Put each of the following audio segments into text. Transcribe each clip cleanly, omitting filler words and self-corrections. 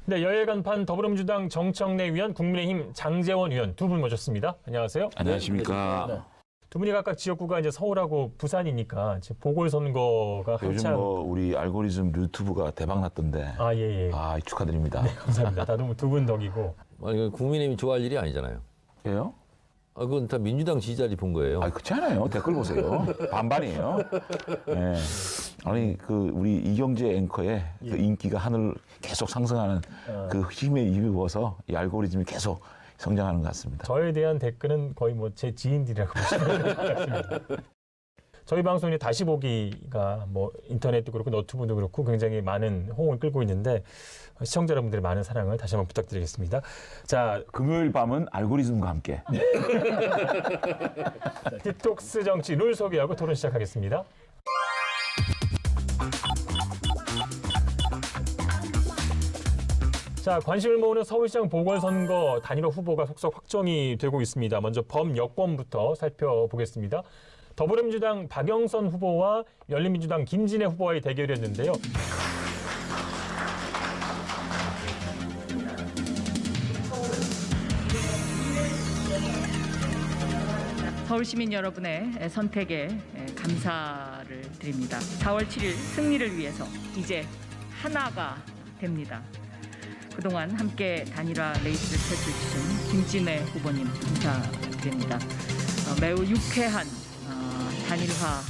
네, 여야 간판 더불어민주당 정청래 위원, 국민의힘 장제원 의원 두 분 모셨습니다. 안녕하세요. 안녕하십니까. 네. 두 분이 각각 지역구가 이제 서울하고 부산이니까 지금 보궐선거가 요즘 한창. 우리 알고리즘 유튜브가 대박 났던데. 아, 예, 예. 축하드립니다. 네, 감사합니다. 다들 두 분 덕이고. 아니, 국민의힘이 좋아할 일이 아니잖아요. 예요? 그건 다 민주당 지지자들이 본 거예요. 그렇지 않아요. 댓글 보세요. 반반이에요. 예. 아니, 우리 이경재 앵커의 그 인기가 하늘 계속 상승하는 그 힘에 입어서 이 알고리즘이 계속 성장하는 것 같습니다. 저에 대한 댓글은 거의 뭐 제 지인들이라고 보시면 될 것 같습니다. 저희 방송이 다시 보기가 뭐 인터넷도 그렇고 너튜브도 그렇고 굉장히 많은 호응을 끌고 있는데 시청자 여러분들의 많은 사랑을 다시 한번 부탁드리겠습니다. 자, 금요일 밤은 알고리즘과 함께. 디톡스 정치 룰 소개하고 토론 시작하겠습니다. 자, 관심을 모으는 서울시장 보궐선거 단일화 후보가 속속 확정이 되고 있습니다. 먼저 범여권부터 살펴보겠습니다. 더불어민주당 박영선 후보와 열린민주당 김진애 후보와의 대결이었는데요. 서울 시민 여러분의 선택에 감사를 드립니다. 4월 7일 승리를 위해서 이제 하나가 됩니다. 그동안 함께 단일화 레이스를 펼쳐주신 김진애 후보님 감사드립니다. 매우 유쾌한 단일화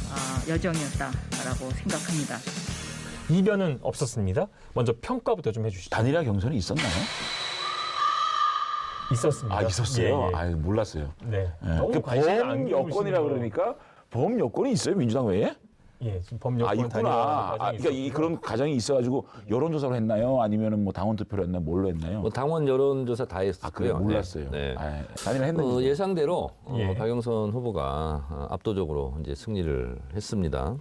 여정이었다라고 생각합니다. 이변은 없었습니다. 먼저 평가부터 좀 해주시죠. 단일화 경선이 있었나요? 있었습니다. 있었어요? 예, 예. 몰랐어요. 네. 예. 너무 관심이 안 범여권이라 기울으시는 그러니까 범여권이 있어요, 민주당 외에? 예, 지금 범여권 있구나. 단일화 과정이 그러니까 있었고요. 그런 과정이 있어가지고 여론조사를 했나요? 아니면은 뭐 당원 투표를 했나요? 뭘로 했나요? 뭐 당원 여론조사 다 그래 했었고요. 몰랐어요. 네. 단일화 했는지. 예상대로 예. 박영선 후보가 압도적으로 이제 승리를 했습니다.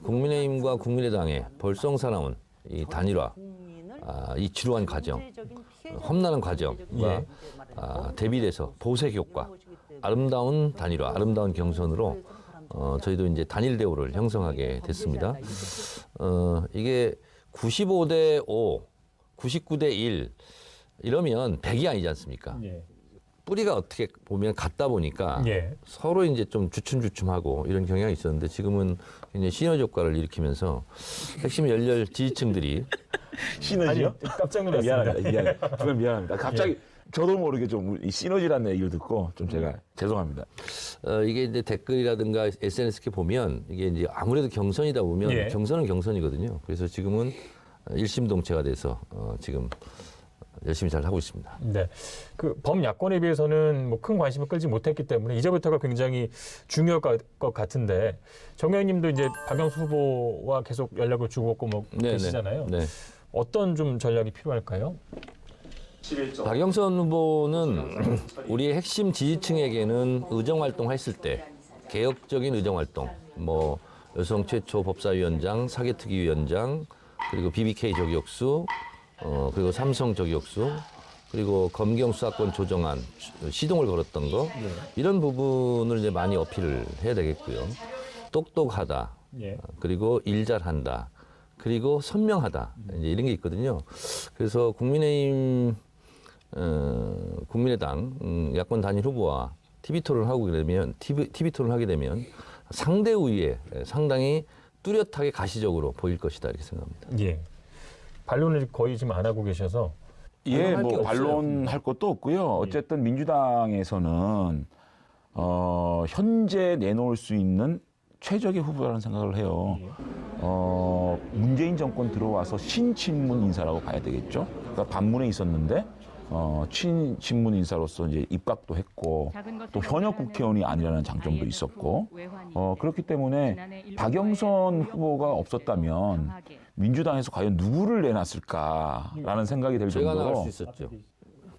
국민의힘과 국민의당의 벌성사나운 이 단일화, 이 지루한 과정, 험난한 과정과 대비돼서 보색 효과, 아름다운 단일화, 아름다운 경선으로 저희도 이제 단일 대우를 형성하게 됐습니다. 이게 95대 5, 99대 1 이러면 100이 아니지 않습니까? 예. 뿌리가 어떻게 보면 같다 보니까 예. 서로 이제 좀 주춤주춤하고 이런 경향이 있었는데 지금은 굉장히 시너지 효과를 일으키면서 핵심 열렬 지지층들이 시너지요? 아니, 깜짝 놀랐습니다. 미안합니다. 정말 미안합니다. 갑자기 저도 모르게 좀 이 시너지라는 얘기를 듣고 좀 제가 죄송합니다. 이게 이제 댓글이라든가 SNS 이렇게 보면 이게 이제 아무래도 경선이다 보면 예. 경선은 경선이거든요. 그래서 지금은 일심동체가 돼서 지금 열심히 잘 하고 있습니다. 네. 그 범야권에 비해서는 뭐 큰 관심을 끌지 못했기 때문에 이제부터가 굉장히 중요할 것 같은데 정 의원님도 이제 박영수 후보와 계속 연락을 주고받고 뭐 계시잖아요. 네. 어떤 좀 전략이 필요할까요? 박영선 후보는 우리의 핵심 지지층에게는 의정활동 했을 때 개혁적인 의정활동, 뭐 여성 최초 법사위원장, 사개특위위원장, 그리고 BBK 저격수, 그리고 삼성 저격수, 그리고 검경 수사권 조정안 시동을 걸었던 거 이런 부분을 이제 많이 어필을 해야 되겠고요. 똑똑하다, 예. 그리고 일 잘한다, 그리고 선명하다 이제 이런 게 있거든요. 그래서 국민의힘, 국민의당 야권 단일 후보와 TV 토론을 하게 되면 상대 우위에 상당히 뚜렷하게 가시적으로 보일 것이다 이렇게 생각합니다. 예. 반론을 거의 지금 안 하고 계셔서 예, 반론할 게 뭐 없어요. 반론할 것도 없고요. 어쨌든 민주당에서는 현재 내놓을 수 있는 최적의 후보라는 생각을 해요. 문재인 정권 들어와서 신친문 인사라고 봐야 되겠죠. 그러니까 반문에 있었는데 친친문 인사로서 이제 입각도 했고 또 현역 국회의원이 아니라는 장점도 있었고 그렇기 때문에 박영선 후보가 없었다면 민주당에서 과연 누구를 내놨을까라는 생각이 들 제가 나갈 정도로 수 있었죠.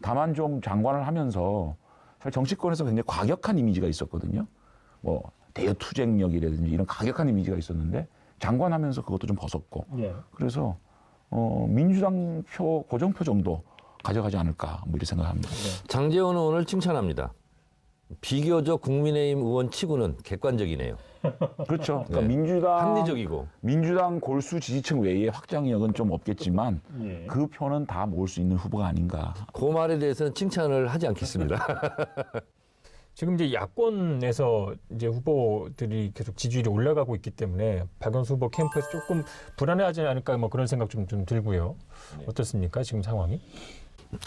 다만 좀 장관을 하면서 사실 정치권에서 굉장히 과격한 이미지가 있었거든요. 뭐 대여 투쟁력이라든지 이런 과격한 이미지가 있었는데 장관하면서 그것도 좀 벗었고 예. 그래서 민주당 고정표 정도 가져가지 않을까 뭐 이렇게 생각합니다. 장제원은 오늘 칭찬합니다. 비교적 국민의힘 의원 치고는 객관적이네요. 그렇죠. 그러니까 네. 합리적이고. 민주당 골수 지지층 외에 확장력은 좀 없겠지만 예. 그 표는 다 모을 수 있는 후보가 아닌가. 그 말에 대해서는 칭찬을 하지 않겠습니다. 지금 이제 야권에서 이제 후보들이 계속 지지율이 올라가고 있기 때문에 박영수 후보 캠프에서 조금 불안해하지 않을까 뭐 그런 생각 좀 들고요. 어떻습니까? 지금 상황이?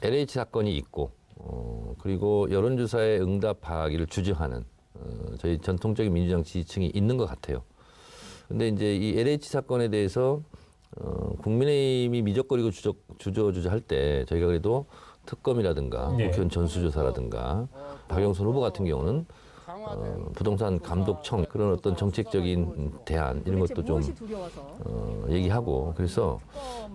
LH 사건이 있고 그리고 여론조사에 응답하기를 주저하는 저희 전통적인 민주당 지지층이 있는 것 같아요. 근데 이제 이 LH 사건에 대해서 국민의힘이 미적거리고 주저주저 할 때 저희가 그래도 특검이라든가 네. 국회의원 전수조사라든가 박영선 후보 같은 경우는 부동산 감독청 그런 어떤 정책적인 대안 이런 것도 좀 얘기하고 그래서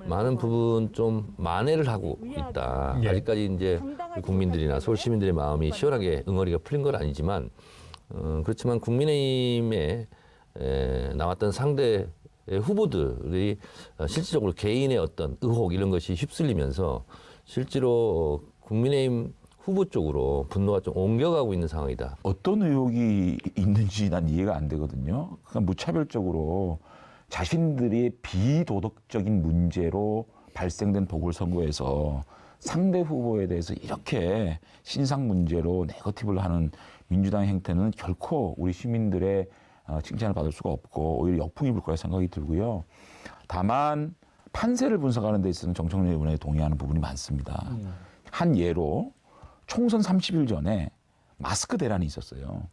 많은 부분 좀 만회를 하고 있다. 예. 아직까지 이제 국민들이나 서울 시민들의 마음이 시원하게 응어리가 풀린 건 아니지만 그렇지만 국민의힘에 나왔던 상대 후보들이 실질적으로 개인의 어떤 의혹 이런 것이 휩쓸리면서 실제로 국민의힘 후보 쪽으로 분노가 좀 옮겨가고 있는 상황이다. 어떤 의혹이 있는지 난 이해가 안 되거든요. 그냥 무차별적으로 자신들의 비도덕적인 문제로 발생된 보궐선거에서 상대 후보에 대해서 이렇게 신상 문제로 네거티브를 하는 민주당의 행태는 결코 우리 시민들의 칭찬을 받을 수가 없고 오히려 역풍이 불 거라 생각이 들고요. 다만 판세를 분석하는 데 있어서는 정청래 의원에 동의하는 부분이 많습니다. 한 예로 총선 30일 전에 마스크 대란이 있었어요.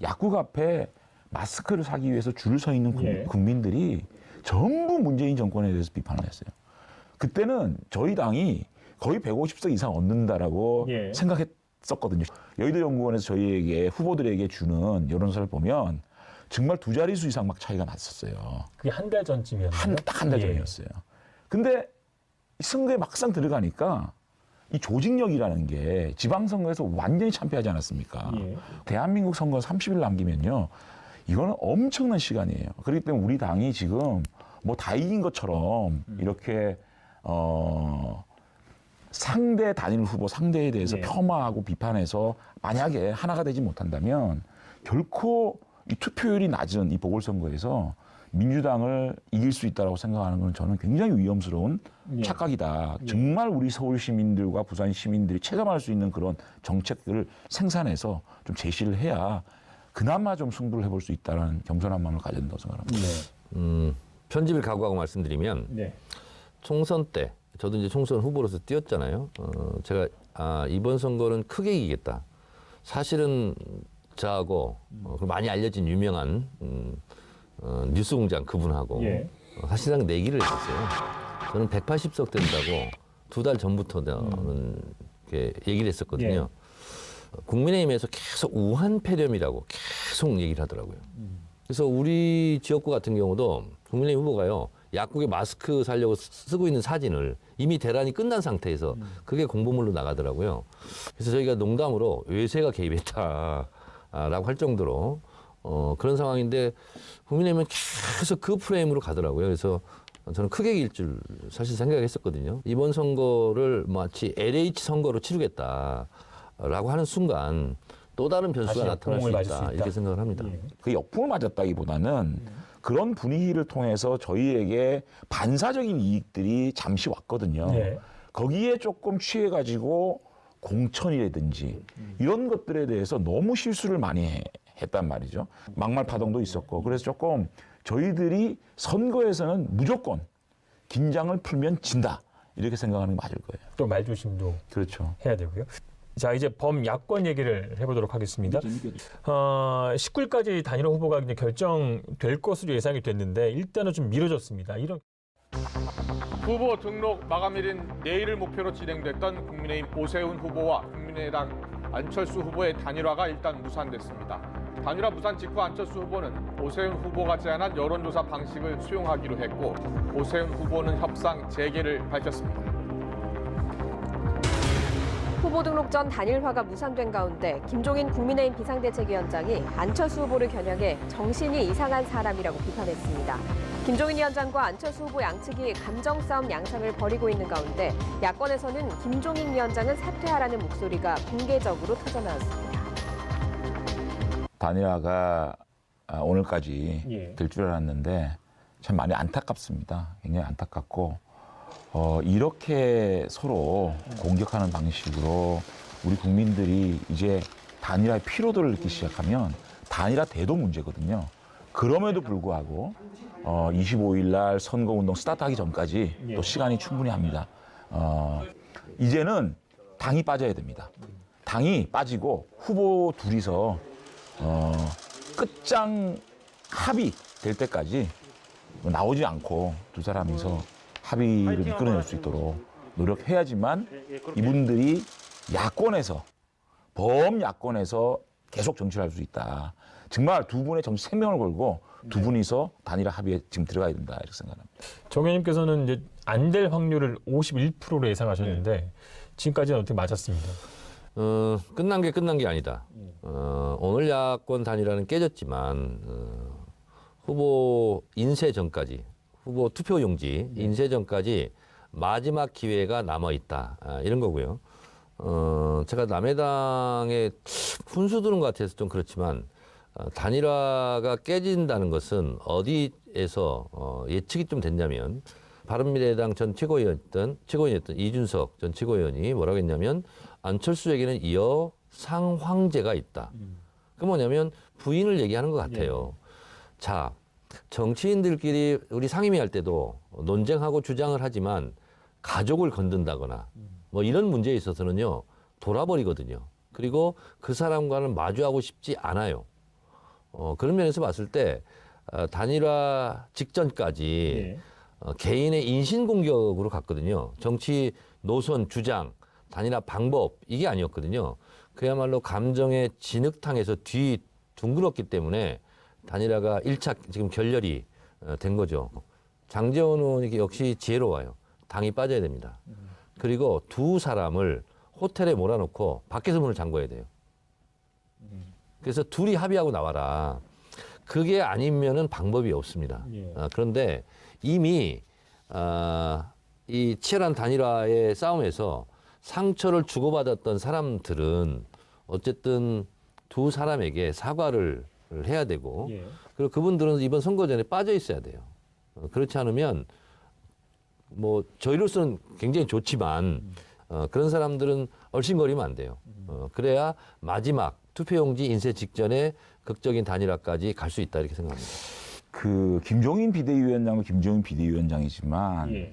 약국 앞에 마스크를 사기 위해서 줄을 서 있는 예. 국민들이 전부 문재인 정권에 대해서 비판을 했어요. 그때는 저희 당이 거의 150석 이상 얻는다라고 예. 생각했었거든요. 여의도연구원에서 저희에게 후보들에게 주는 여론조사를 보면 정말 두 자릿수 이상 막 차이가 났었어요. 그게 한 달 전쯤이었나요? 딱 한 달 예. 전이었어요. 근데 선거에 막상 들어가니까 이 조직력이라는 게 지방선거에서 완전히 참패하지 않았습니까? 예. 대한민국 선거 30일 남기면요. 이거는 엄청난 시간이에요. 그렇기 때문에 우리 당이 지금 뭐 다 이긴 것처럼 이렇게 상대 단일 후보 상대에 대해서 예. 폄하하고 비판해서 만약에 하나가 되지 못한다면 결코 이 투표율이 낮은 이 보궐선거에서 민주당을 이길 수 있다고 생각하는 건 저는 굉장히 위험스러운 예. 착각이다. 예. 정말 우리 서울 시민들과 부산 시민들이 체감할 수 있는 그런 정책들을 생산해서 좀 제시를 해야 그나마 좀 승부를 해볼 수 있다는 겸손한 마음을 가져야 된다고 생각합니다. 네. 편집을 각오하고 말씀드리면 네. 총선 때 저도 이제 총선 후보로서 뛰었잖아요. 제가 이번 선거는 크게 이기겠다. 사실은 저하고 많이 알려진 유명한 뉴스공장 그분하고 예. 사실상 내기를 했었어요. 저는 180석 된다고 2달 전부터는 이렇게 얘기를 했었거든요. 국민의힘에서 계속 우한 폐렴이라고 계속 얘기를 하더라고요. 그래서 우리 지역구 같은 경우도 국민의힘 후보가요. 약국에 마스크 사려고 쓰고 있는 사진을 이미 대란이 끝난 상태에서 그게 공보물로 나가더라고요. 그래서 저희가 농담으로 외세가 개입했다라고 할 정도로 그런 상황인데 국민의힘은 계속 그 프레임으로 가더라고요. 그래서 저는 크게 이길 줄 사실 생각했었거든요. 이번 선거를 마치 LH 선거로 치르겠다라고 하는 순간 또 다른 변수가 다시 나타날 수 역풍을 맞을 수 있다. 있다. 이렇게 생각을 합니다. 예. 그 역풍을 맞았다기보다는 그런 분위기를 통해서 저희에게 반사적인 이익들이 잠시 왔거든요. 네. 거기에 조금 취해가지고 공천이라든지 이런 것들에 대해서 너무 실수를 많이 했단 말이죠. 막말 파동도 있었고 그래서 조금 저희들이 선거에서는 무조건 긴장을 풀면 진다 이렇게 생각하는 게 맞을 거예요. 또 말조심도 그렇죠. 해야 되고요. 자, 이제 범야권 얘기를 해보도록 하겠습니다. 19일까지 단일화 후보가 이제 결정될 것으로 예상이 됐는데 일단은 좀 미뤄졌습니다. 이런 후보 등록 마감일인 내일을 목표로 진행됐던 국민의힘 오세훈 후보와 국민의당 안철수 후보의 단일화가 일단 무산됐습니다. 단일화 무산 직후 안철수 후보는 오세훈 후보가 제안한 여론조사 방식을 수용하기로 했고 오세훈 후보는 협상 재개를 밝혔습니다. 후보 등록 전 단일화가 무산된 가운데 김종인 국민의힘 비상대책위원장이 안철수 후보를 겨냥해 정신이 이상한 사람이라고 비판했습니다. 김종인 위원장과 안철수 후보 양측이 감정 싸움 양상을 벌이고 있는 가운데 야권에서는 김종인 위원장은 사퇴하라는 목소리가 공개적으로 터져나왔습니다. 단일화가 오늘까지 예. 될 줄 알았는데 참 많이 안타깝습니다. 굉장히 안타깝고 이렇게 서로 공격하는 방식으로 우리 국민들이 이제 단일화의 피로도를 느끼기 시작하면 단일화 대도 문제거든요. 그럼에도 불구하고 25일 날 선거운동 스타트하기 전까지 또 시간이 충분히 합니다. 이제는 당이 빠져야 됩니다. 당이 빠지고 후보 둘이서 끝장 합의 될 때까지 나오지 않고 두 사람이서 합의를 이끌어낼 수 있도록 노력해야지만 이분들이 야권에서 범야권에서 계속 정치를 할 수 있다. 정말 두 분의 정치 생명을 걸고 두 분이서 단일화 합의에 지금 들어가야 된다 이렇게 생각합니다. 정 의원님께서는 이제 안 될 확률을 51%로 예상하셨는데 지금까지는 어떻게 맞았습니다. 끝난 게 아니다. 오늘 야권 단일화는 깨졌지만 후보 인쇄 전까지, 후보 투표 용지 인쇄 전까지 마지막 기회가 남아 있다. 이런 거고요. 제가 남해당에 훈수 두는 것 같아서 좀 그렇지만 단일화가 깨진다는 것은 어디에서 예측이 좀 됐냐면 바른미래당 전 최고위원이었던 이준석 전 최고위원이 뭐라고 했냐면 안철수에게는 이어 상황제가 있다. 그 뭐냐면 부인을 얘기하는 것 같아요. 자, 정치인들끼리 우리 상임위 할 때도 논쟁하고 주장을 하지만 가족을 건든다거나 뭐 이런 문제에 있어서는요 돌아버리거든요. 그리고 그 사람과는 마주하고 싶지 않아요. 그런 면에서 봤을 때 단일화 직전까지 개인의 인신공격으로 갔거든요. 정치 노선, 주장, 단일화 방법 이게 아니었거든요. 그야말로 감정의 진흙탕에서 뒤 둥그렇기 때문에 단일화가 1차 지금 결렬이 된 거죠. 장제원 의원이 역시 지혜로워요. 당이 빠져야 됩니다. 그리고 두 사람을 호텔에 몰아놓고 밖에서 문을 잠궈야 돼요. 그래서 둘이 합의하고 나와라. 그게 아니면은 방법이 없습니다. 그런데 이미 이 치열한 단일화의 싸움에서 상처를 주고받았던 사람들은 어쨌든 두 사람에게 사과를 해야 되고 그리고 그분들은 이번 선거전에 빠져 있어야 돼요. 그렇지 않으면 뭐 저희로서는 굉장히 좋지만 그런 사람들은 얼씬거리면 안 돼요. 그래야 마지막 투표용지 인쇄 직전에 극적인 단일화까지 갈 수 있다 이렇게 생각합니다. 그 김종인 비대위원장도 김종인 비대위원장이지만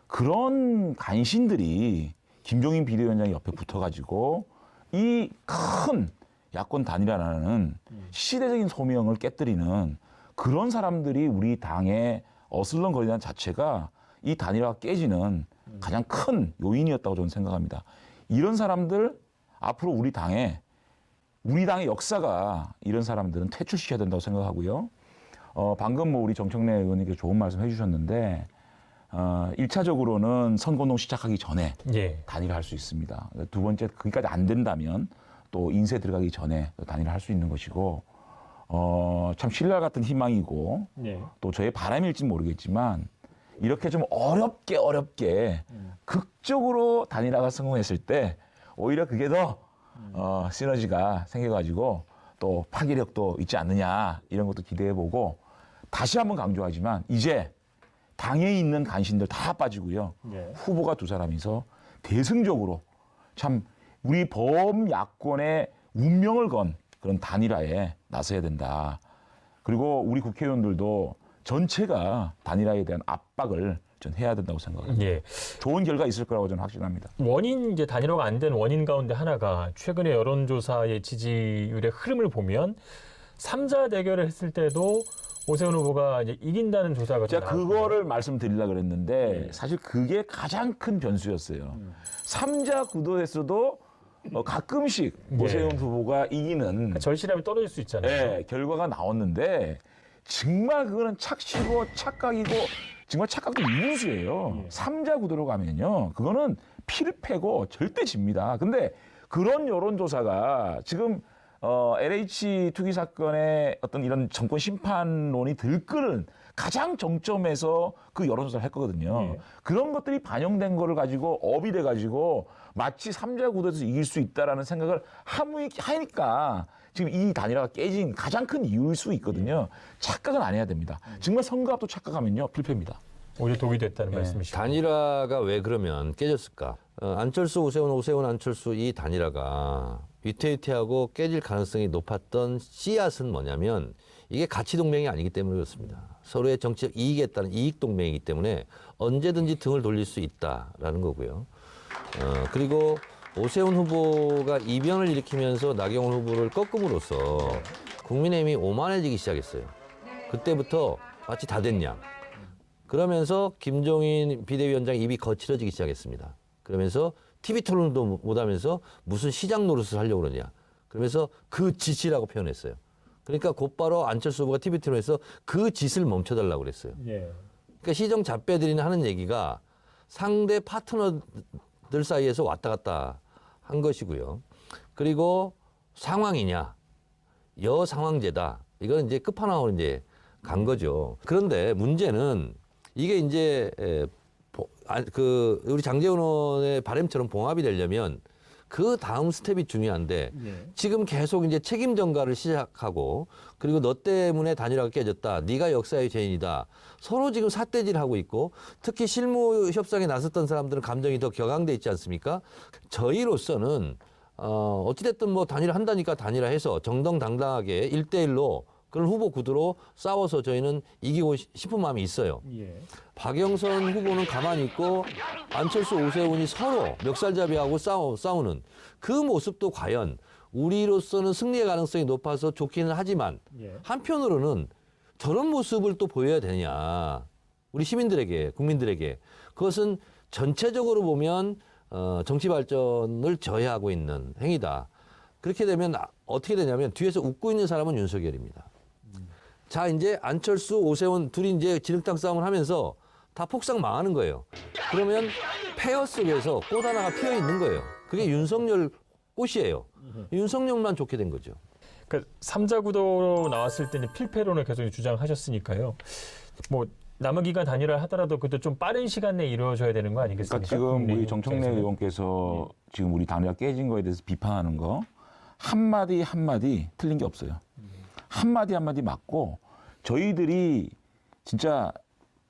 그런 간신들이 김종인 비대위원장 옆에 붙어가지고 이 큰 야권 단일화라는 시대적인 소명을 깨뜨리는 그런 사람들이 우리 당에 어슬렁거리는 자체가 이 단일화가 깨지는 가장 큰 요인이었다고 저는 생각합니다. 이런 사람들 앞으로 우리 당의 역사가 이런 사람들은 퇴출시켜야 된다고 생각하고요. 방금 뭐 우리 정청래 의원님께서 좋은 말씀 해주셨는데 1차적으로는 선거운동 시작하기 전에 단일화 할 수 있습니다. 두 번째 거기까지 안 된다면 또 인쇄 들어가기 전에 단일화 할 수 있는 것이고 참 신랄 같은 희망이고 또 저의 바람일지 모르겠지만 이렇게 좀 어렵게 극적으로 단일화가 성공했을 때 오히려 그게 더 시너지가 생겨가지고 또 파괴력도 있지 않느냐 이런 것도 기대해보고 다시 한번 강조하지만 이제 당에 있는 간신들 다 빠지고요. 후보가 두 사람이서 대승적으로 참 우리 범야권의 운명을 건 그런 단일화에 나서야 된다. 그리고 우리 국회의원들도 전체가 단일화에 대한 압박을 전 해야 된다고 생각합니다. 좋은 결과 있을 거라고 저는 확신합니다. 원인 이제 단일화가 안 된 원인 가운데 하나가 최근의 여론조사의 지지율의 흐름을 보면 3자 대결을 했을 때도 오세훈 후보가 이제 이긴다는 조사가 제가 그거를 말씀드리려고 그랬는데 사실 그게 가장 큰 변수였어요. 3자 구도에서도 가끔씩 오세훈 후보가 이기는 그러니까 절실함이 떨어질 수 있잖아요. 결과가 나왔는데 정말 그거는 착시고 착각이고 정말 착각도 이문수예요. 3자 구도로 가면요. 그거는 필패고 절대 집니다. 근데 그런 여론조사가 지금 LH 투기 사건의 어떤 이런 정권 심판론이 들끓는 가장 정점에서 그 여론조사를 했거든요. 예. 그런 것들이 반영된 거를 가지고 업이 돼가지고 마치 3자 구도에서 이길 수 있다라는 생각을 하니까 지금 이 단일화가 깨진 가장 큰 이유일 수 있거든요. 착각은 안 해야 됩니다. 정말 선거 앞도 착각하면요 필패입니다. 오히려 독이 됐다는 말씀이시죠. 단일화가 왜 그러면 깨졌을까? 안철수, 오세훈, 안철수 이 단일화가 위태위태하고 깨질 가능성이 높았던 씨앗은 뭐냐면 이게 가치 동맹이 아니기 때문에 그렇습니다. 서로의 정치적 이익에 따른 이익 동맹이기 때문에 언제든지 등을 돌릴 수 있다라는 거고요. 그리고 오세훈 후보가 이변을 일으키면서 나경원 후보를 꺾음으로써 국민의힘이 오만해지기 시작했어요. 그때부터 마치 다 됐냐. 그러면서 김종인 비대위원장 입이 거칠어지기 시작했습니다. 그러면서 TV 토론도 못하면서 무슨 시장 노릇을 하려고 그러냐. 그러면서 그 짓이라고 표현했어요. 그러니까 곧바로 안철수 후보가 TV 토론에서 그 짓을 멈춰달라고 그랬어요. 예. 그러니까 시정 잡배들이 하는 얘기가 상대 파트너들 사이에서 왔다 갔다 한 것이고요. 그리고 상황이냐, 여상황제다. 이건 이제 끝판왕으로 이제 간 거죠. 그런데 문제는 이게 이제 우리 장제원 의원의 바람처럼 봉합이 되려면 그 다음 스텝이 중요한데 예. 지금 계속 이제 책임 전가를 시작하고 그리고 너 때문에 단일화가 깨졌다. 네가 역사의 죄인이다. 서로 지금 삿대질하고 있고 특히 실무 협상에 나섰던 사람들은 감정이 더 격앙돼 있지 않습니까? 저희로서는 어찌됐든 뭐 단일화 한다니까 단일화해서 정정당당하게 1대1로 그런 후보 구도로 싸워서 저희는 이기고 싶은 마음이 있어요. 예. 박영선 후보는 가만히 있고 안철수, 오세훈이 서로 멱살잡이하고 싸우는 그 모습도 과연 우리로서는 승리의 가능성이 높아서 좋기는 하지만 예. 한편으로는 저런 모습을 또 보여야 되냐. 우리 시민들에게, 국민들에게. 그것은 전체적으로 보면 정치 발전을 저해하고 있는 행위다. 그렇게 되면 어떻게 되냐면 뒤에서 웃고 있는 사람은 윤석열입니다. 자, 이제 안철수, 오세훈 둘이 이제 지름땅 싸움을 하면서 다 폭삭 망하는 거예요. 그러면 폐허 속에서 꽃 하나가 피어 있는 거예요. 그게 윤석열 꽃이에요. 윤석열만 좋게 된 거죠. 그러니까 3자 구도로 나왔을 때는 필패론을 계속 주장하셨으니까요. 뭐 남은 기간 단일화 하더라도 그것도 좀 빠른 시간 내에 이루어져야 되는 거 아니겠습니까? 그러니까 지금 우리 국민의힘 정청래 입장에서는. 의원께서 지금 우리 단일화 깨진 거에 대해서 비판하는 거 한마디 한마디 틀린 게 없어요. 한마디 한마디 맞고 저희들이 진짜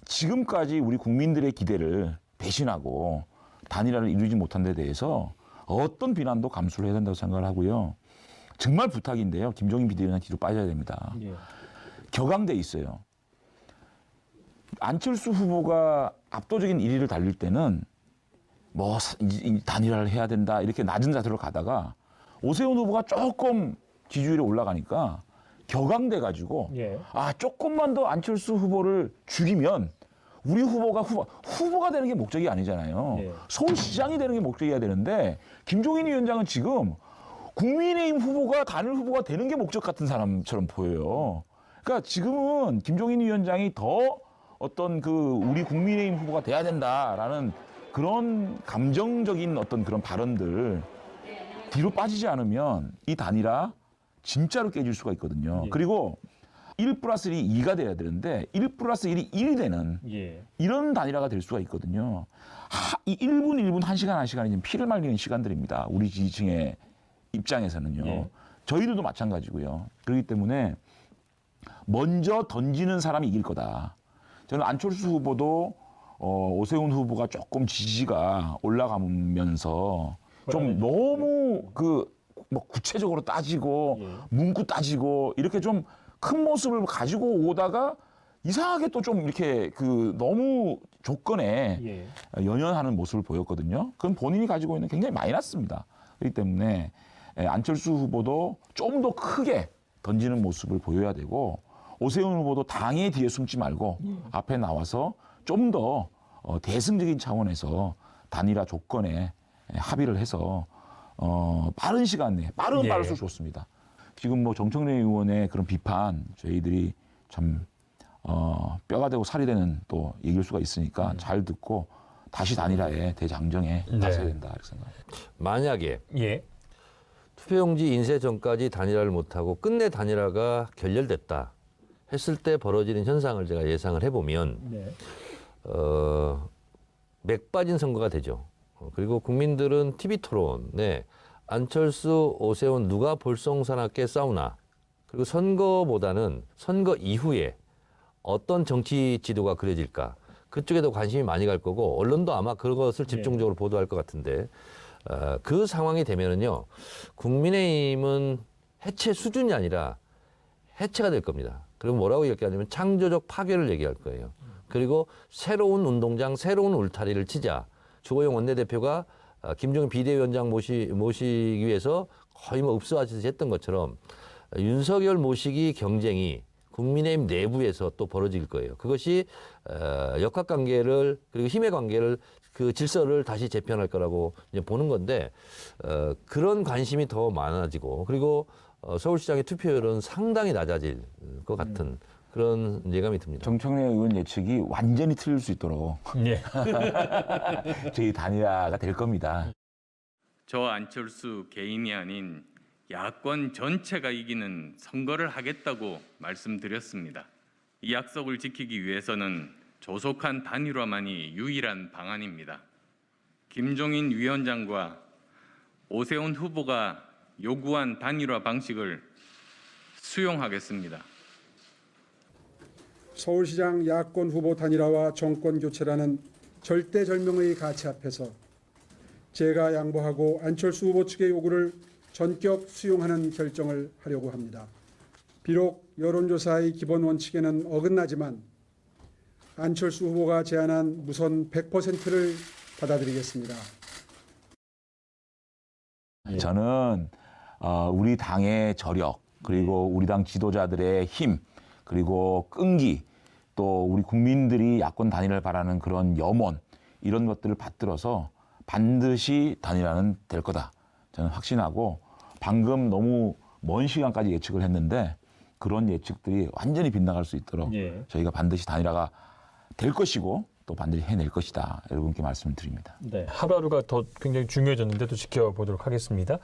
지금까지 우리 국민들의 기대를 배신하고 단일화를 이루지 못한 데 대해서 어떤 비난도 감수를 해야 된다고 생각을 하고요. 정말 부탁인데요. 김종인 비대위원장 뒤로 빠져야 됩니다. 예. 격앙돼 있어요. 안철수 후보가 압도적인 1위를 달릴 때는 뭐 단일화를 해야 된다 이렇게 낮은 자세로 가다가 오세훈 후보가 조금 지지율이 올라가니까 격앙돼 가지고 예. 조금만 더 안철수 후보를 죽이면 우리 후보가 되는 게 목적이 아니잖아요. 예. 서울시장이 되는 게 목적이어야 되는데 김종인 위원장은 지금 국민의힘 후보가 단일 후보가 되는 게 목적 같은 사람처럼 보여요. 그러니까 지금은 김종인 위원장이 더 어떤 우리 국민의힘 후보가 돼야 된다라는 그런 감정적인 어떤 그런 발언들 뒤로 빠지지 않으면 이 단일화 진짜로 깨질 수가 있거든요. 예. 그리고 1+1이 2가 돼야 되는데 1+1이 1이 되는 예. 이런 단일화가 될 수가 있거든요. 이 1분, 1분, 1시간, 1시간이 지금 피를 말리는 시간들입니다. 우리 지지층의 입장에서는요. 예. 저희들도 마찬가지고요. 그렇기 때문에 먼저 던지는 사람이 이길 거다. 저는 안철수 후보도 오세훈 후보가 조금 지지가 올라가면서 좀 너무 뭐 구체적으로 따지고 예. 문구 따지고 이렇게 좀 큰 모습을 가지고 오다가 이상하게 또 좀 이렇게 너무 조건에 예. 연연하는 모습을 보였거든요. 그건 본인이 가지고 있는 굉장히 마이너스입니다. 그렇기 때문에 안철수 후보도 좀 더 크게 던지는 모습을 보여야 되고 오세훈 후보도 당의 뒤에 숨지 말고 앞에 나와서 좀 더 대승적인 차원에서 단일화 조건에 합의를 해서 빠른 시간 내에 예. 빠를수록 좋습니다. 지금 뭐 정청래 의원의 그런 비판 저희들이 참 뼈가 되고 살이 되는 또 얘기일 수가 있으니까 잘 듣고 다시 단일화에 대장정에 나서야 된다 이렇게 생각합니다. 만약에 예. 투표용지 인쇄 전까지 단일화를 못하고 끝내 단일화가 결렬됐다 했을 때 벌어지는 현상을 제가 예상을 해보면 네. 맥 빠진 선거가 되죠. 그리고 국민들은 TV 토론에 안철수, 오세훈 누가 볼썽사납게 싸우나, 그리고 선거보다는 선거 이후에 어떤 정치 지도가 그려질까, 그쪽에도 관심이 많이 갈 거고 언론도 아마 그것을 집중적으로 보도할 것 같은데, 그 상황이 되면은요, 국민의힘은 해체 수준이 아니라 해체가 될 겁니다. 그리고 뭐라고 얘기하냐면 창조적 파괴를 얘기할 거예요. 그리고 새로운 운동장, 새로운 울타리를 치자. 주호영 원내대표가 김종인 비대위원장 모시기 위해서 거의 뭐 읍수하듯이 했던 것처럼 윤석열 모시기 경쟁이 국민의힘 내부에서 또 벌어질 거예요. 그것이 역학관계를, 그리고 힘의 관계를, 그 질서를 다시 재편할 거라고 이제 보는 건데, 그런 관심이 더 많아지고, 그리고 서울시장의 투표율은 상당히 낮아질 것 같은 그런 예감이 듭니다. 정청래 의원 예측이 완전히 틀릴 수 있도록 예. 저희 단일화가 될 겁니다. 저 안철수 개인이 아닌 야권 전체가 이기는 선거를 하겠다고 말씀드렸습니다. 이 약속을 지키기 위해서는 조속한 단일화만이 유일한 방안입니다. 김종인 위원장과 오세훈 후보가 요구한 단일화 방식을 수용하겠습니다. 서울시장 야권 후보 단일화와 정권 교체라는 절대절명의 가치 앞에서 제가 양보하고 안철수 후보 측의 요구를 전격 수용하는 결정을 하려고 합니다. 비록 여론조사의 기본 원칙에는 어긋나지만 안철수 후보가 제안한 무선 100%를 받아들이겠습니다. 저는 우리 당의 저력, 그리고 우리 당 지도자들의 힘, 그리고 끈기, 또 우리 국민들이 야권 단일화를 바라는 그런 염원, 이런 것들을 받들어서 반드시 단일화는 될 거다. 저는 확신하고, 방금 너무 먼 시간까지 예측을 했는데 그런 예측들이 완전히 빗나갈 수 있도록 저희가 반드시 단일화가 될 것이고 또 반드시 해낼 것이다. 여러분께 말씀을 드립니다. 네. 하루하루가 더 굉장히 중요해졌는데 또 지켜보도록 하겠습니다.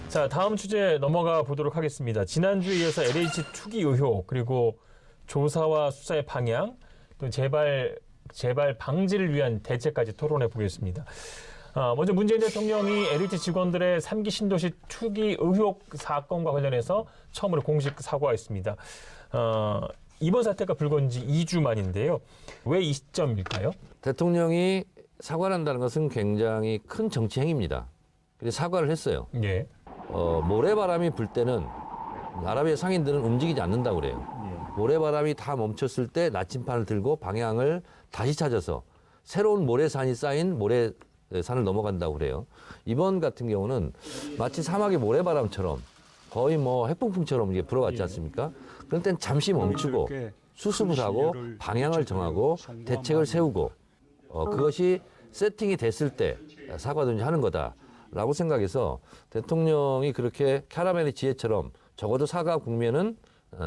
자, 다음 주제 넘어가 보도록 하겠습니다. 지난주에 이어서 LH 투기 의혹, 그리고 조사와 수사의 방향, 또 재발 방지를 위한 대책까지 토론해 보겠습니다. 먼저 문재인 대통령이 LH 직원들의 3기 신도시 투기 의혹 사건과 관련해서 처음으로 공식 사과했습니다. 이번 사태가 불거진 지 2주 만인데요. 왜 이 시점일까요? 대통령이 사과를 한다는 것은 굉장히 큰 정치 행위입니다. 근데 사과를 했어요. 예. 모래바람이 불 때는 아라비아 상인들은 움직이지 않는다고 그래요. 모래바람이 다 멈췄을 때 나침판을 들고 방향을 다시 찾아서 새로운 모래산이 쌓인 모래산을 넘어간다고 그래요. 이번 같은 경우는 마치 사막의 모래바람처럼 거의 뭐 핵폭풍처럼 이게 불어왔지 않습니까? 그럴 땐 잠시 멈추고 수습을 하고 방향을 정하고 대책을 세우고 그것이 세팅이 됐을 때 사과든지 하는 거다라고 생각해서 대통령이 그렇게 캐러멜의 지혜처럼 적어도 사과 국면은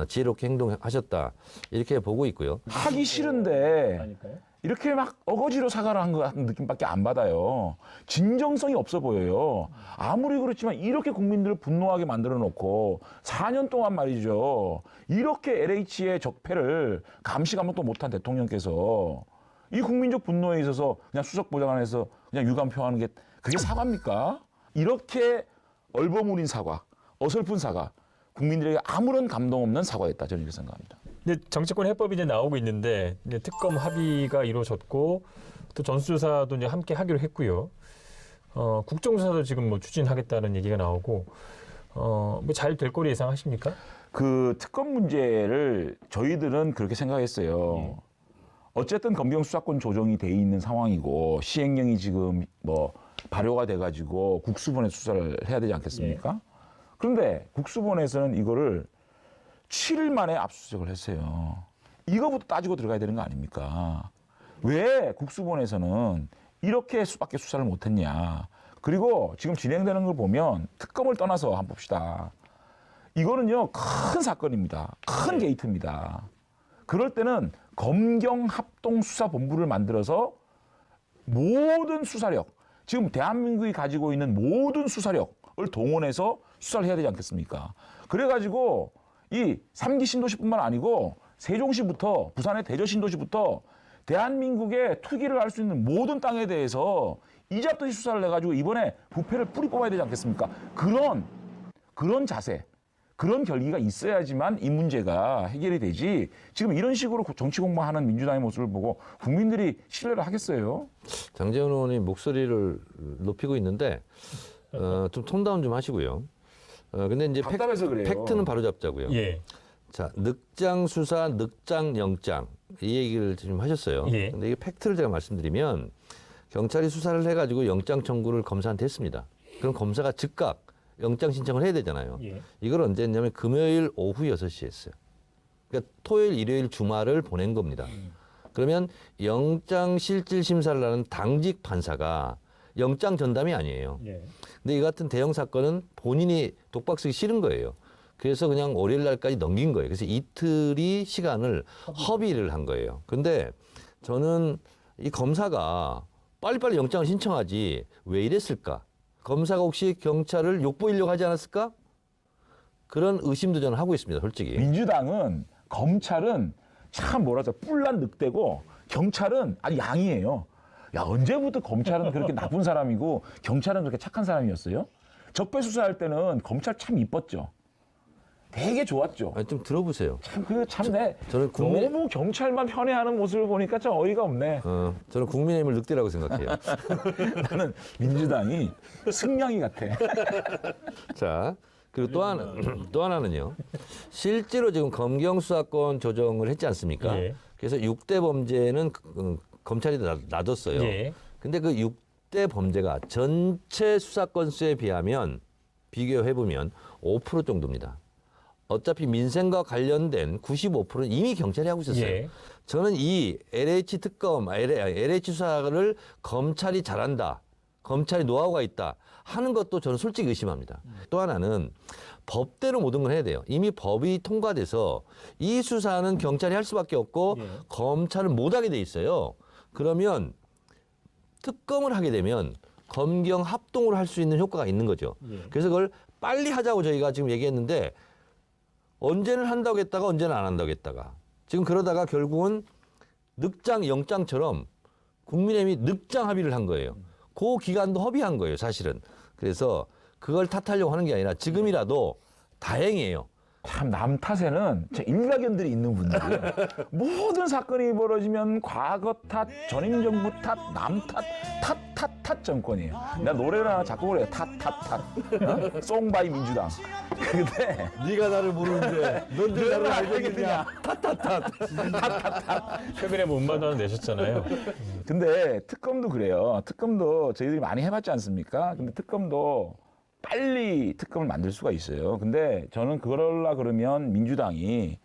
지혜롭게 행동하셨다 이렇게 보고 있고요. 하기 싫은데 이렇게 막 어거지로 사과를 한 것 같은 느낌밖에 안 받아요. 진정성이 없어 보여요. 아무리 그렇지만 이렇게 국민들을 분노하게 만들어 놓고 4년 동안 말이죠. 이렇게 LH의 적폐를 감시감독도 못한 대통령께서 이 국민적 분노에 있어서 그냥 수석 보좌관에서 그냥 유감 표하는 게 그게 사과입니까? 이렇게 얼버무린 사과, 어설픈 사과, 국민들에게 아무런 감동 없는 사과였다. 저는 이렇게 생각합니다. 근데 정치권 해법이 이제 나오고 있는데 이제 특검 합의가 이루어졌고 또 전수조사도 이제 함께 하기로 했고요. 국정조사도 지금 뭐 추진하겠다는 얘기가 나오고 뭐 잘 될 거리 예상하십니까? 그 특검 문제를 저희들은 그렇게 생각했어요. 어쨌든 검경 수사권 조정이 돼 있는 상황이고 시행령이 지금 뭐 발효가 돼가지고 국수본에 수사를 해야 되지 않겠습니까? 그런데 국수본에서는 이거를 7일 만에 압수수색을 했어요. 이거부터 따지고 들어가야 되는 거 아닙니까? 왜 국수본에서는 이렇게 수밖에 수사를 못했냐? 그리고 지금 진행되는 걸 보면 특검을 떠나서 한번 봅시다. 이거는요 큰 사건입니다. 큰 게이트입니다. 그럴 때는 검경합동수사본부를 만들어서 모든 수사력, 지금 대한민국이 가지고 있는 모든 수사력을 동원해서 수사를 해야 되지 않겠습니까? 그래가지고 이 3기 신도시뿐만 아니고 세종시부터 부산의 대저신도시부터 대한민국의 투기를 할 수 있는 모든 땅에 대해서 이잡듯이 수사를 해가지고 이번에 부패를 뿌리 뽑아야 되지 않겠습니까? 그런 자세, 그런 결기가 있어야지만 이 문제가 해결이 되지. 지금 이런 식으로 정치 공방하는 민주당의 모습을 보고 국민들이 신뢰를 하겠어요? 장제원 의원이 목소리를 높이고 있는데 좀 톤다운 좀 하시고요. 근데 이제 답답해서 그래요. 팩트는 바로 잡자고요. 예. 자, 늑장 수사, 늑장 영장 이 얘기를 지금 하셨어요. 예. 근데 이게 팩트를 제가 말씀드리면 경찰이 수사를 해가지고 영장 청구를 검사한테 했습니다. 그럼 검사가 즉각 영장 신청을 해야 되잖아요. 예. 이걸 언제 했냐면 금요일 오후 6시에 했어요. 그러니까 토요일, 일요일 주말을 보낸 겁니다. 그러면 영장 실질 심사를 하는 당직 판사가 영장 전담이 아니에요. 예. 근데 이 같은 대형 사건은 본인이 독박 쓰기 싫은 거예요. 그래서 그냥 월요일 날까지 넘긴 거예요. 그래서 이틀이 시간을 허비를 한 거예요. 근데 저는 이 검사가 빨리빨리 영장을 신청하지 왜 이랬을까? 검사가 혹시 경찰을 욕보이려고 하지 않았을까? 그런 의심도 저는 하고 있습니다, 솔직히. 민주당은 검찰은 참 뭐라죠? 뿔난 늑대고 경찰은 아주 양이에요. 야, 언제부터 검찰은 그렇게 나쁜 사람이고 경찰은 그렇게 착한 사람이었어요? 적폐 수사할 때는 검찰 참 이뻤죠. 되게 좋았죠. 아니, 좀 들어보세요. 저는 너무 경찰만 편애하는 모습을 보니까 좀 어이가 없네. 저는 국민의힘을 늑대라고 생각해요. 나는 민주당이 승냥이 같아. 자, 그리고 또 하나는요. 실제로 지금 검경수사권 조정을 했지 않습니까? 예. 그래서 6대 범죄는 검찰이 놔뒀어요. 예. 근데 그 6대 범죄가 전체 수사건 수에 비하면 비교해보면 5% 정도입니다. 어차피 민생과 관련된 95%는 이미 경찰이 하고 있었어요. 예. 저는 이 LH 특검, LH 수사를 검찰이 잘한다, 검찰이 노하우가 있다 하는 것도 저는 솔직히 의심합니다. 또 하나는 법대로 모든 걸 해야 돼요. 이미 법이 통과돼서 이 수사는 경찰이 할 수밖에 없고 검찰은 못하게 돼 있어요. 그러면 특검을 하게 되면 검경 합동으로 할 수 있는 효과가 있는 거죠. 그래서 그걸 빨리 하자고 저희가 지금 얘기했는데 언제는 한다고 했다가 언제는 안 한다고 했다가 지금 그러다가 결국은 늑장 영장처럼 국민의힘이 늑장 합의를 한 거예요. 그 기간도 허비한 거예요, 사실은. 그래서 그걸 탓하려고 하는 게 아니라 지금이라도 다행이에요. 참 남 탓에는 제 일가견들이 있는 분들이에요. 모든 사건이 벌어지면 과거 탓, 전임 정부 탓, 남 탓, 탓 정권이에요. 나 노래나 작곡을 해요. 탓. 송바이 민주당. 근데 네가 나를 모르는데 넌들 나를 알겠느냐. 최근에 뭐 음반 하나 내셨잖아요. 근데 특검도 그래요. 특검도 저희들이 많이 해봤지 않습니까? 근데 특검도 빨리 특검을 만들 수가 있어요. 근데 저는 그러려 그러면 민주당이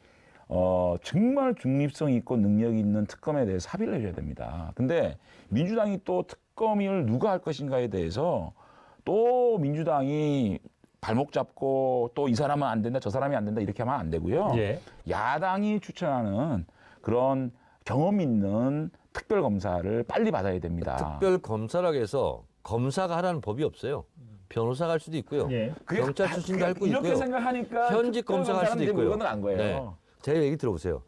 정말 중립성 있고 능력 있는 특검에 대해서 합의를 해줘야 됩니다. 근데 민주당이 또 특검을 누가 할 것인가에 대해서 또 민주당이 발목 잡고 또 이 사람은 안 된다, 저 사람이 안 된다 이렇게 하면 안 되고요. 예. 야당이 추천하는 그런 경험 있는 특별검사를 빨리 받아야 됩니다. 특별검사라고 해서 검사가 하라는 법이 없어요. 변호사가 할 수도 있고요. 예. 경찰 출신도 할 수 있고요. 이렇게 생각하니까 현직 검사가 할 수도 있고요. 그건 안 거예요. 네. 제 얘기 들어보세요.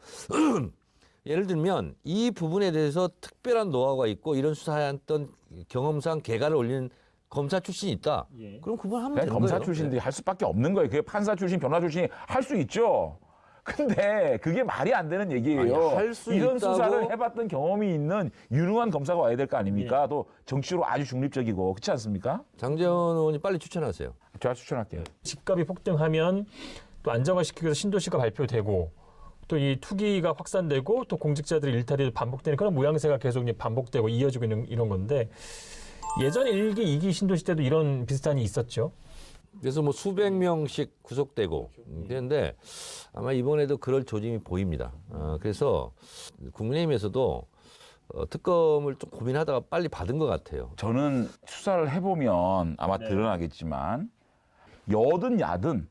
예를 들면 이 부분에 대해서 특별한 노하우가 있고 이런 수사했던 경험상 개가를 올리는 검사 출신이 있다. 예. 그럼 그걸 하면 되는 검사 거예요. 출신들이 할 수밖에 없는 거예요. 그게 판사 출신, 변호사 출신이 할 수 있죠. 근데 그게 말이 안 되는 얘기예요. 아니, 할수 이런 있다고? 수사를 해봤던 경험이 있는 유능한 검사가 와야 될 거 아닙니까? 또 정치로 아주 중립적이고 그렇지 않습니까? 장제원 의원이 빨리 추천하세요. 제가 추천할게요. 집값이 폭등하면 또 안정화시키기 위해서 신도시가 발표되고 또 이 투기가 확산되고 또 공직자들의 일탈이 반복되는 그런 모양새가 계속 이제 반복되고 이어지고 있는 이런 건데 예전 1기, 2기 신도시 때도 이런 비슷한 일이 있었죠. 그래서 뭐 수백 명씩 구속되고 그런데 아마 이번에도 그럴 조짐이 보입니다. 그래서 국민의힘에서도 특검을 좀 고민하다가 빨리 받은 것 같아요. 저는 수사를 해보면 아마 드러나겠지만 여든 야든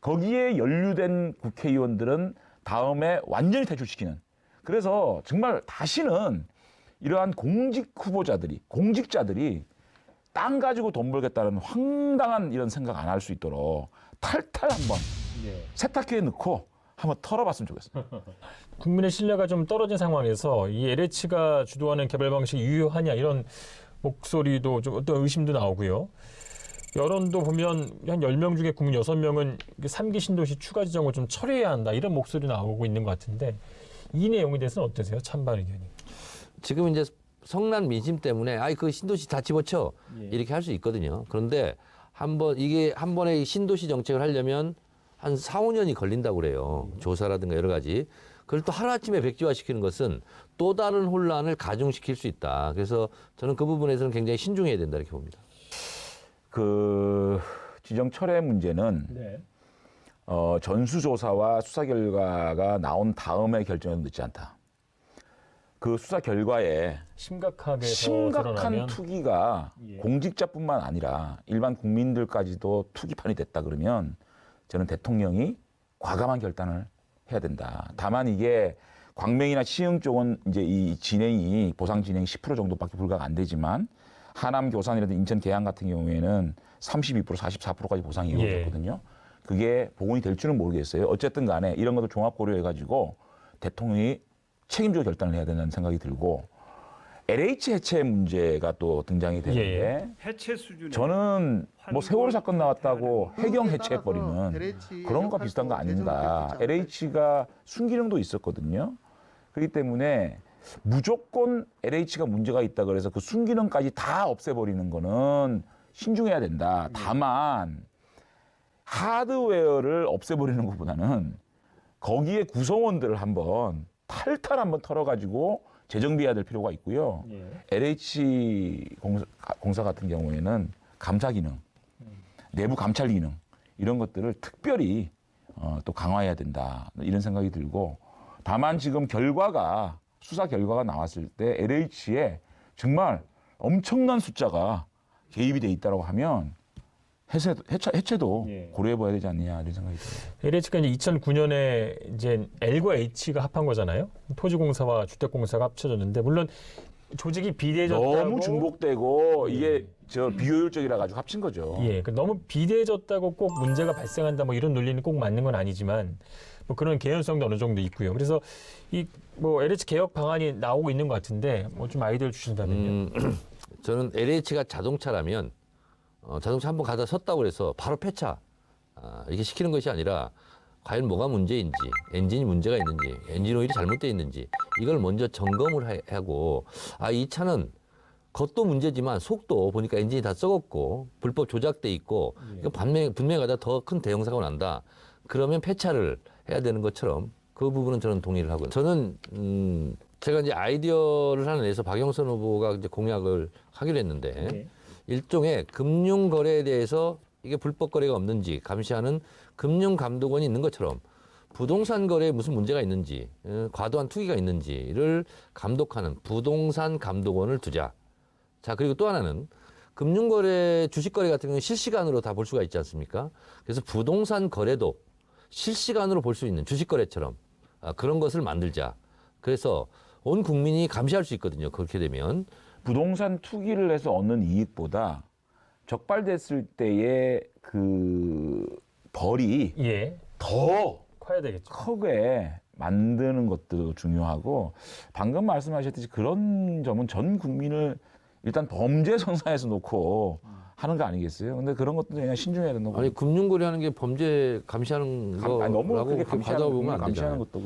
거기에 연루된 국회의원들은 다음에 완전히 퇴출시키는. 그래서 정말 다시는 이러한 공직자들이 땅 가지고 돈 벌겠다는 황당한 이런 생각 안 할 수 있도록 탈탈 한번 세탁기에 넣고 한번 털어봤으면 좋겠어요. 국민의 신뢰가 좀 떨어진 상황에서 이 LH가 주도하는 개발 방식이 유효하냐 이런 목소리도 좀 어떤 의심도 나오고요. 여론도 보면 한 10명 중에 국민 6명은 3기 신도시 추가 지정을 좀 철회해야 한다 이런 목소리 나오고 있는 것 같은데 이 내용에 대해서는 어떠세요? 찬반 의견이. 지금 이제 성난 민심 때문에 그 신도시 다 집어쳐 이렇게 할 수 있거든요. 그런데 한 번에 신도시 정책을 하려면 한 4, 5년이 걸린다고 그래요. 조사라든가 여러 가지. 그걸 또 하루아침에 백지화시키는 것은 또 다른 혼란을 가중시킬 수 있다. 그래서 저는 그 부분에서는 굉장히 신중해야 된다 이렇게 봅니다. 그 지정 철회 문제는 전수조사와 수사 결과가 나온 다음에 결정은 늦지 않다. 그 수사 결과에 심각한 투기가 공직자뿐만 아니라 일반 국민들까지도 투기판이 됐다 그러면 저는 대통령이 과감한 결단을 해야 된다. 다만 이게 광명이나 시흥 쪽은 이제 이 진행이 보상 진행이 10% 정도밖에 불가가 안 되지만 하남 교산이라든지 인천 계양 같은 경우에는 32%, 44%까지 보상이 이루어졌거든요. 그게 복원이 될 줄은 모르겠어요. 어쨌든 간에 이런 것도 종합 고려해가지고 대통령이 책임지고 결단을 해야 된다는 생각이 들고 LH 해체 문제가 또 등장이 되는데 해체 수준에 저는 뭐 세월호 사건 나왔다고 해경 해체해버리는 그런 것과 비슷한 거 아닌가. LH가 순기능도 있었거든요. 그렇기 때문에 무조건 LH가 문제가 있다 그래서 그 순기능까지 다 없애버리는 거는 신중해야 된다. 다만 하드웨어를 없애버리는 것보다는 거기에 구성원들을 한번 탈탈 한번 털어가지고 재정비해야 될 필요가 있고요. LH 공사 같은 경우에는 감사 기능, 내부 감찰 기능 이런 것들을 특별히 또 강화해야 된다. 이런 생각이 들고 다만 지금 수사 결과가 나왔을 때 LH에 정말 엄청난 숫자가 개입이 돼 있다고 하면 해체도 고려해봐야 되지 않느냐 이런 생각이 들어요. LH가 이제 2009년에 이제 L과 H가 합한 거잖아요. 토지공사와 주택공사가 합쳐졌는데 물론 조직이 비대해졌다고 너무 중복되고 이게 비효율적이라 가지고 합친 거죠. 너무 비대해졌다고 꼭 문제가 발생한다 뭐 이런 논리는 꼭 맞는 건 아니지만 뭐 그런 개연성도 어느 정도 있고요. 그래서 이 뭐 LH 개혁 방안이 나오고 있는 것 같은데 뭐 좀 아이디어를 주신다면요. 저는 LH가 자동차라면 자동차 한번 가다 섰다고 해서 바로 폐차 이렇게 시키는 것이 아니라 과연 뭐가 문제인지 엔진이 문제가 있는지 엔진 오일이 잘못되어 있는지 이걸 먼저 점검을 하고 이 차는 겉도 문제지만 속도 보니까 엔진이 다 썩었고 불법 조작돼 있고 분명히 가다 더 큰 대형 사고가 난다. 그러면 폐차를 해야 되는 것처럼 그 부분은 저는 동의를 하고요. 저는 제가 이제 아이디어를 하나 내서 박영선 후보가 이제 공약을 하기로 했는데 일종의 금융 거래에 대해서 이게 불법 거래가 없는지 감시하는 금융감독원이 있는 것처럼 부동산 거래에 무슨 문제가 있는지 과도한 투기가 있는지를 감독하는 부동산 감독원을 두자. 자, 그리고 또 하나는 금융거래, 주식거래 같은 경우는 실시간으로 다 볼 수가 있지 않습니까? 그래서 부동산 거래도 실시간으로 볼 수 있는 주식거래처럼 그런 것을 만들자. 그래서 온 국민이 감시할 수 있거든요. 그렇게 되면. 부동산 투기를 해서 얻는 이익보다 적발됐을 때의 그 벌이 더 커야 되겠죠. 크게 만드는 것도 중요하고 방금 말씀하셨듯이 그런 점은 전 국민을 일단 범죄 선상에서 놓고 하는 거 아니겠어요? 근데 그런 것도 그냥 신중해야 된다고. 아니 금융거래하는 게 범죄 감시하는 너무 크게 받아보면 안 감시하는 되잖아요. 것도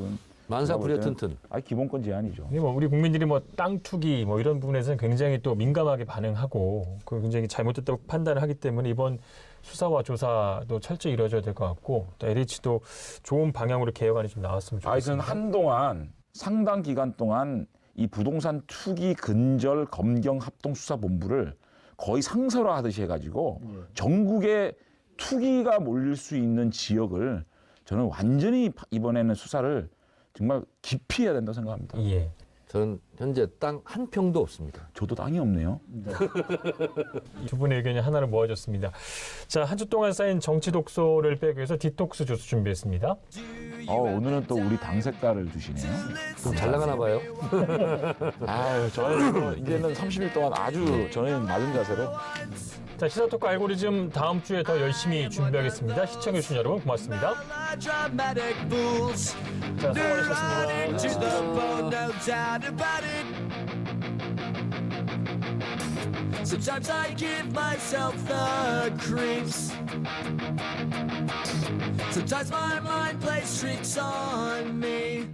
만사부려 튼튼. 기본권 제한이죠. 근데 뭐 우리 국민들이 뭐 땅 투기 뭐 이런 부분에서는 굉장히 또 민감하게 반응하고 그 굉장히 잘못됐다고 판단을 하기 때문에 이번 수사와 조사도 철저히 이루어져야 될 것 같고 또 LH도 좋은 방향으로 개혁안이 좀 나왔으면 좋겠습니다. 저는 한동안 상당 기간 동안 이 부동산 투기 근절 검경 합동 수사본부를 거의 상설화하듯이 해가지고 전국에 투기가 몰릴 수 있는 지역을 저는 완전히 이번에는 수사를 정말 깊이 해야 된다고 생각합니다. 저는 현재 땅 한 평도 없습니다. 저도 땅이 없네요. 두 분의 의견이 하나로 모아졌습니다. 자, 한 주 동안 쌓인 정치 독소를 빼기 위해서 디톡스 주스 준비했습니다. 오늘은 또 우리 당 색깔을 주시네요. 좀 잘 나가나 봐요. 아유, 저는 이제는 30일 동안 아주 저는 맞은 자세로. 자, 시사토크 알고리즘 다음 주에 더 열심히 준비하겠습니다. 시청해주신 여러분 고맙습니다. 자, 수고하셨습니다. Sometimes I give myself the creeps. Sometimes my mind plays tricks on me.